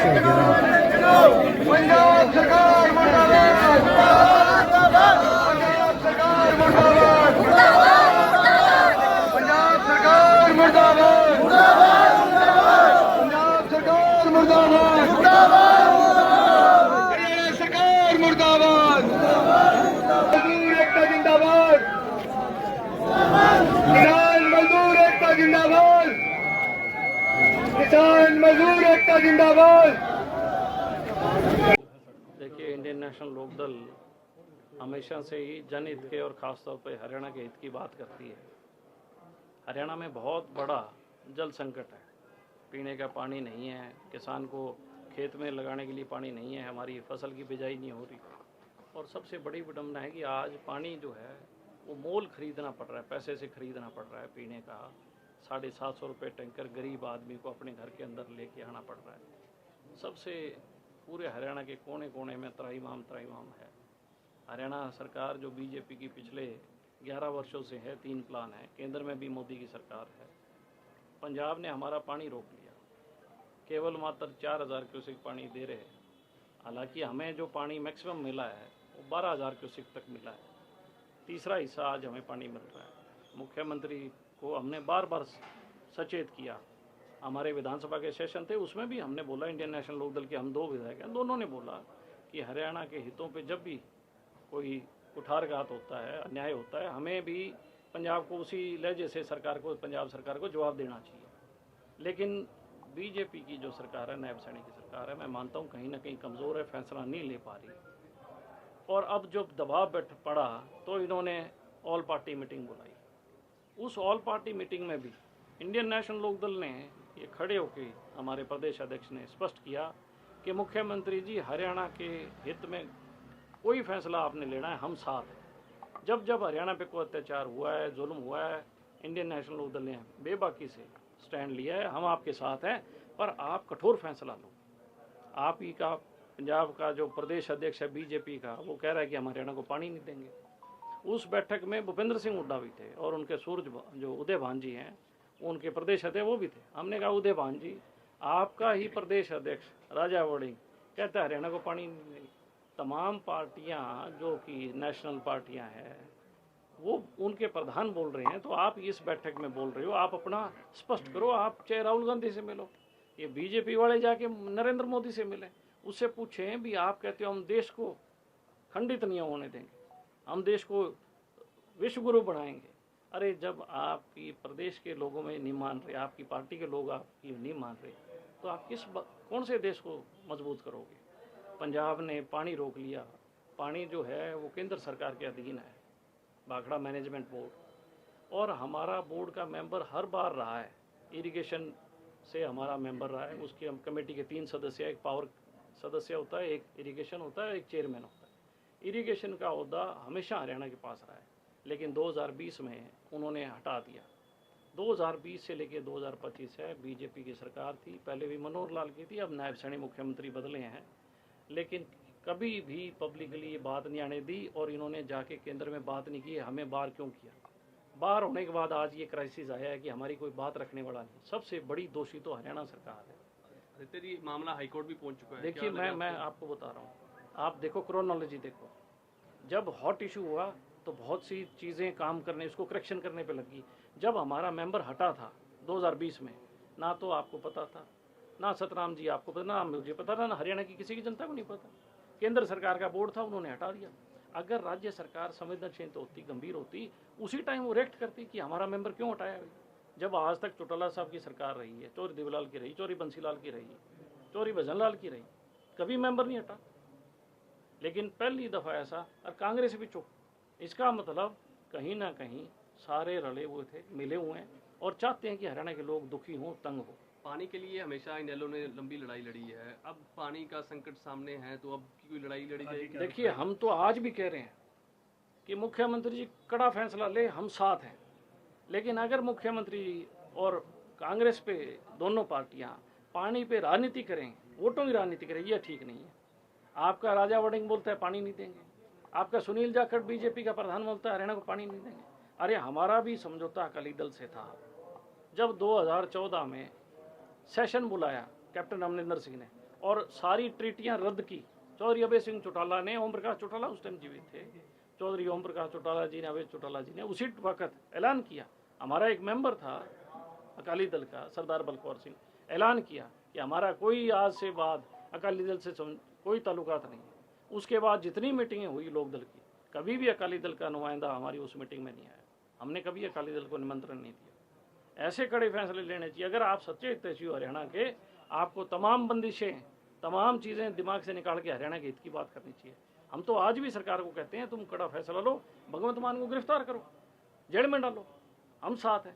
पंजाब सरकार मुर्दाबाद, पंजाब सरकार मुर्दाबाद, पंजाब सरकार मुर्दाबाद, पंजाब सरकार मुर्दाबाद, हरियाणा सरकार मुर्दाबाद, मजदूर एकता जिंदाबाद, किसान मजदूर एकता जिंदाबाद, किसान मजदूर एकता जिंदाबाद। देखिए, इंडियन नेशनल लोकदल हमेशा से ही जनहित के और ख़ासतौर पर हरियाणा के हित की बात करती है। हरियाणा में बहुत बड़ा जल संकट है, पीने का पानी नहीं है, किसान को खेत में लगाने के लिए पानी नहीं है, हमारी फसल की बिजाई नहीं हो रही। और सबसे बड़ी विडम्बना है कि आज पानी जो है वो मोल खरीदना पड़ रहा है, पैसे से खरीदना पड़ रहा है पीने का। 750 रुपये टैंकर गरीब आदमी को अपने घर के अंदर लेके आना पड़ रहा है। सबसे पूरे हरियाणा के कोने कोने में त्राहिमाम है। हरियाणा सरकार जो बीजेपी की पिछले 11 वर्षों से है, 3 प्लान है, केंद्र में भी मोदी की सरकार है। पंजाब ने हमारा पानी रोक लिया, केवल मात्र 4000 क्यूसेक पानी दे रहे हैं। हालांकि हमें जो पानी मैक्सिमम मिला है वो 12000 क्यूसेक तक मिला है। तीसरा हिस्सा आज हमें पानी मिल रहा है। मुख्यमंत्री को हमने बार बार सचेत किया। हमारे विधानसभा के सेशन थे, उसमें भी हमने बोला, इंडियन नेशनल लोकदल के हम 2 विधायक हैं, दोनों ने बोला कि हरियाणा के हितों पे जब भी कोई कुठारघात होता है, अन्याय होता है, हमें भी पंजाब को उसी लहजे से पंजाब सरकार को जवाब देना चाहिए। लेकिन बीजेपी की जो सरकार है, नायब सैनी की सरकार है, मैं मानता हूँ कहीं ना कहीं कमज़ोर है, फैसला नहीं ले पा रही। और अब जब दबाव पड़ा तो इन्होंने ऑल पार्टी मीटिंग बुलाई। उस ऑल पार्टी मीटिंग में भी इंडियन नेशनल लोकदल ने ये खड़े होकर हमारे प्रदेश अध्यक्ष ने स्पष्ट किया कि मुख्यमंत्री जी, हरियाणा के हित में कोई फैसला आपने लेना है, हम साथ हैं। जब जब हरियाणा पे कोई अत्याचार हुआ है, जुल्म हुआ है, इंडियन नेशनल लोकदल ने बेबाकी से स्टैंड लिया है, हम आपके साथ हैं, पर आप कठोर फैसला लो। आप ही का पंजाब का जो प्रदेश अध्यक्ष है बीजेपी का, वो कह रहा है कि हम हरियाणा को पानी नहीं देंगे। उस बैठक में भूपेंद्र सिंह हुड्डा भी थे और उनके सूरज जो उदय भान जी हैं, उनके प्रदेश अध्यक्ष वो भी थे। हमने कहा, उदय भान जी, आपका ही प्रदेश अध्यक्ष राजा वड़िंग कहता है हरियाणा को पानी नहीं देंगे। तमाम पार्टियां जो कि नेशनल पार्टियां हैं, वो उनके प्रधान बोल रहे हैं, तो आप इस बैठक में बोल रहे हो, आप अपना स्पष्ट करो। आप चाहे राहुल गांधी से मिलो, ये बीजेपी वाले जाके नरेंद्र मोदी से मिले, उससे पूछें भी आप कहते हो हम देश को खंडित नहीं होने देंगे, हम देश को विश्व गुरु बनाएंगे। अरे, जब आपकी प्रदेश के लोगों में नहीं मान रहे, आपकी पार्टी के लोग आपकी नहीं मान रहे, तो आप कौन से देश को मजबूत करोगे? पंजाब ने पानी रोक लिया। पानी जो है वो केंद्र सरकार के अधीन है, भाखड़ा मैनेजमेंट बोर्ड, और हमारा बोर्ड का मेंबर हर बार रहा है, इरिगेशन से हमारा मेंबर रहा है। उसकी हम कमेटी के 3 सदस्य, एक पावर सदस्य होता है, एक इरिगेशन होता है, एक चेयरमैन होता है। इरिगेशन का ओहदा हमेशा हरियाणा के पास रहा है, लेकिन 2020 में उन्होंने हटा दिया। 2020 से लेकर 2025 है, बीजेपी की सरकार थी, पहले भी मनोहर लाल की थी, अब नायब सैनी मुख्यमंत्री बदले हैं, लेकिन कभी भी पब्लिकली ये बात नहीं आने दी और इन्होंने जाके केंद्र में बात नहीं की। हमें बाहर क्यों किया? बाहर होने के बाद आज ये क्राइसिस आया है कि हमारी कोई बात रखने वाला नहीं। सबसे बड़ी दोषी तो हरियाणा सरकार है। तेरी मामला हाईकोर्ट भी पहुंच चुका है। देखिए, मैं आपको बता रहा हूँ, आप देखो, क्रोनोलॉजी देखो। जब हॉट इशू हुआ तो बहुत सी चीज़ें काम करने, उसको करेक्शन करने पे लगी। जब हमारा मेंबर हटा था 2020 में, ना तो आपको पता था, ना सतराम जी आपको पता, ना मुझे पता था, ना हरियाणा की किसी की जनता को नहीं पता। केंद्र सरकार का बोर्ड था, उन्होंने हटा दिया। अगर राज्य सरकार संवेदनशील होती, गंभीर होती, उसी टाइम वो रिएक्ट करती कि हमारा मेंबर क्यों हटाया। जब आज तक चौटाला साहब की सरकार रही है, चौधरी देवीलाल की रही, चौधरी बंसीलाल की रही, चौधरी भजनलाल की रही, कभी मेंबर नहीं हटा। लेकिन पहली दफ़ा ऐसा, और कांग्रेस भी चुप। इसका मतलब कहीं ना कहीं सारे रले हुए थे, मिले हुए हैं और चाहते हैं कि हरियाणा के लोग दुखी हों, तंग हो। पानी के लिए हमेशा इनेलो ने लंबी लड़ाई लड़ी है, अब पानी का संकट सामने है, तो अब की कोई लड़ाई लड़ी जाएगी? देखिए, हम तो आज भी कह रहे हैं कि मुख्यमंत्री जी कड़ा फैसला ले, हम साथ हैं। लेकिन अगर मुख्यमंत्री जी और कांग्रेस पे दोनों पार्टियां पानी पे राजनीति करें, वोटों की राजनीति करें, यह ठीक नहीं है। आपका राजा वड़िंग बोलता है पानी नहीं देंगे, आपका सुनील जाखड़ बीजेपी का प्रधान बोलता है हरियाणा को पानी नहीं देंगे। अरे, हमारा भी समझौता अकाली दल से था। जब 2014 में सेशन बुलाया कैप्टन अमरिंदर सिंह ने और सारी ट्रीटियां रद्द की। चौधरी अभय सिंह चौटाला ने, ओम प्रकाश चौटाला उस टाइम जीवित थे, चौधरी ओम प्रकाश चौटाला जी ने, अभय चौटाला जी ने उसी वक्त ऐलान किया। हमारा एक मेंबर था अकाली दल का, सरदार बलकौर सिंह, ऐलान किया कि हमारा कोई आज से बाद अकाली दल से कोई ताल्लुकात नहीं है। उसके बाद जितनी मीटिंगें हुई लोक दल की, कभी भी अकाली दल का नुमाइंदा हमारी उस मीटिंग में नहीं आया। हमने कभी अकाली दल को निमंत्रण नहीं दिया। ऐसे कड़े फैसले लेने चाहिए। अगर आप सच्चे हितैषी हो हरियाणा के, आपको तमाम बंदिशें, तमाम चीज़ें दिमाग से निकाल के हरियाणा के हित की बात करनी चाहिए। हम तो आज भी सरकार को कहते हैं, तुम कड़ा फैसला लो, भगवंत मान को गिरफ्तार करो, जेल में डालो, हम साथ हैं।